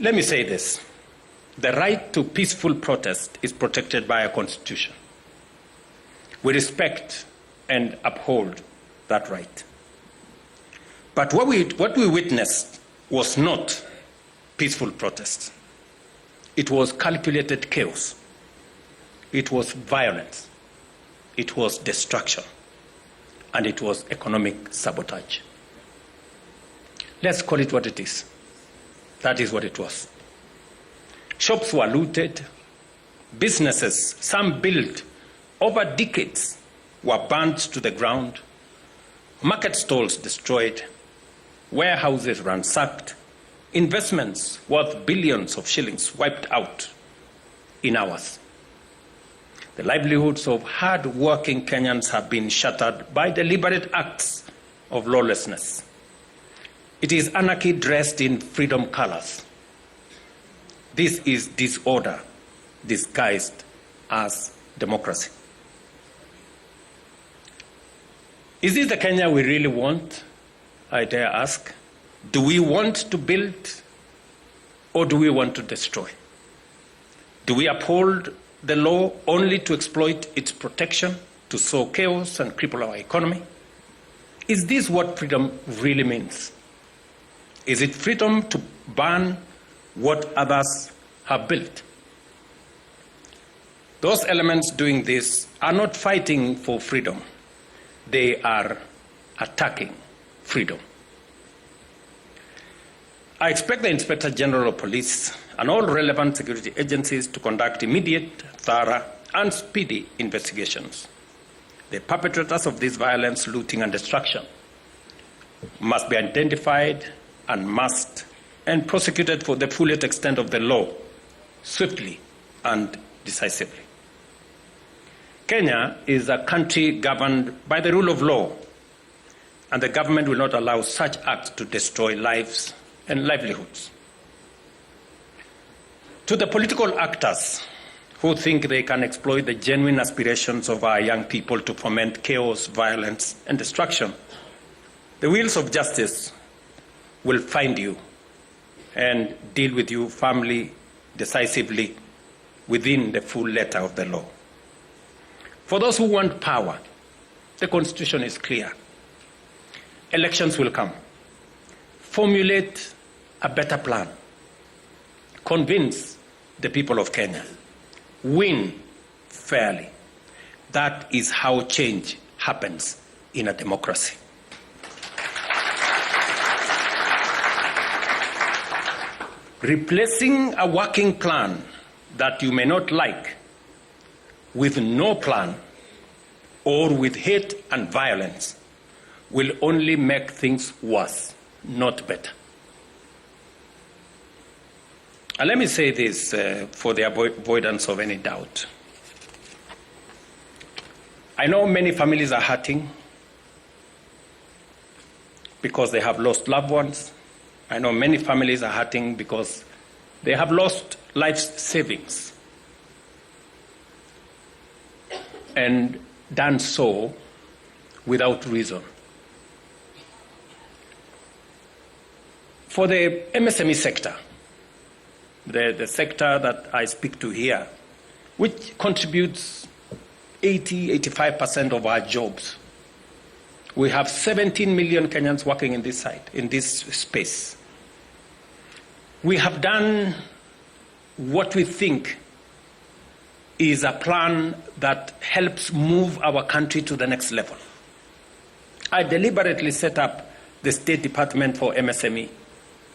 Let me say this. The right to peaceful protest is protected by a constitution. We respect and uphold that right. But what we witnessed was not peaceful protest. It was calculated chaos. It was violence. It was destruction. And it was economic sabotage. Let's call it what it is. That is what it was. Shops were looted. Businesses, some built over decades, were burnt to the ground. Market stalls destroyed. Warehouses ransacked. Investments worth billions of shillings wiped out in hours. The livelihoods of hard-working Kenyans have been shattered by deliberate acts of lawlessness. It is anarchy dressed in freedom colors. This is disorder disguised as democracy. Is this the Kenya we really want? I dare ask. Do we want to build or do we want to destroy? Do we uphold the law only to exploit its protection, to sow chaos and cripple our economy? Is this what freedom really means? Is it freedom to ban what others have built? Those elements doing this are not fighting for freedom. They are attacking freedom. I expect the Inspector General of Police and all relevant security agencies to conduct immediate, thorough, and speedy investigations. The perpetrators of this violence, looting, and destruction must be identified and prosecuted for the fullest extent of the law, swiftly and decisively. Kenya is a country governed by the rule of law, and the government will not allow such acts to destroy lives and livelihoods. To the political actors who think they can exploit the genuine aspirations of our young people to foment chaos, violence, and destruction, the wheels of justice will find you and deal with you firmly, decisively, within the full letter of the law. For those who want power, the Constitution is clear. Elections will come. Formulate a better plan. Convince the people of Kenya. Win fairly. That is how change happens in a democracy. Replacing a working plan that you may not like with no plan or with hate and violence will only make things worse, not better. And let me say this for the avoidance of any doubt. I know many families are hurting because they have lost loved ones. I know many families are hurting because they have lost life savings and done so without reason. For the MSME sector, the sector that I speak to here, which contributes 80–85% of our jobs, we have 17 million Kenyans working in this space. We have done what we think is a plan that helps move our country to the next level. I deliberately set up the State Department for MSME.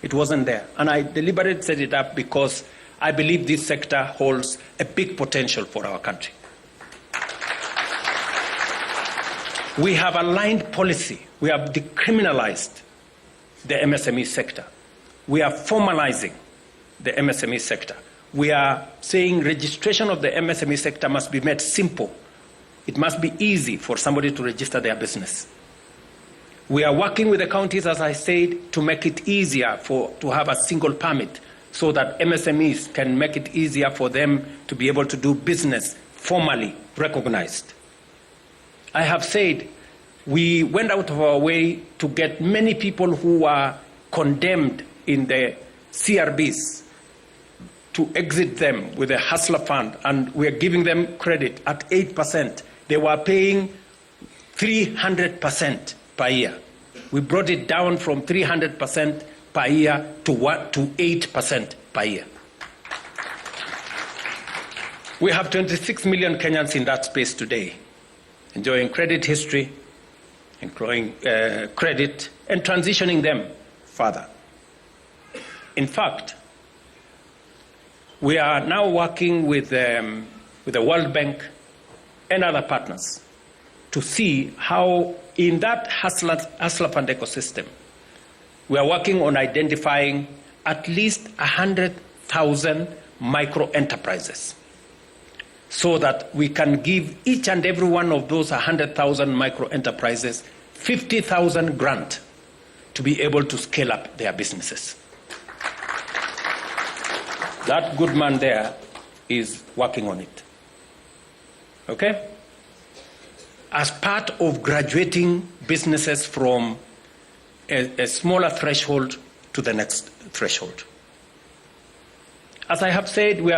It wasn't there. And I deliberately set it up because I believe this sector holds a big potential for our country. We have aligned policy. We have decriminalized the MSME sector. We are formalizing the MSME sector. We are saying registration of the MSME sector must be made simple. It must be easy for somebody to register their business. We are working with the counties, as I said, to make it easier to have a single permit so that MSMEs can make it easier for them to be able to do business formally recognized. I have said we went out of our way to get many people who were condemned in the CRBs to exit them with a hustler fund, and we are giving them credit at 8%. They were paying 300% per year. We brought it down from 300% per year to 8% per year. We have 26 million Kenyans in that space today, enjoying credit history, enjoying credit, and transitioning them further. In fact, we are now working with the World Bank and other partners to see how in that hustler fund ecosystem, we are working on identifying at least 100,000 micro enterprises so that we can give each and every one of those 100,000 micro enterprises 50,000 grant to be able to scale up their businesses. That good man there is working on it. Okay? As part of graduating businesses from a smaller threshold to the next threshold. As I have said, we are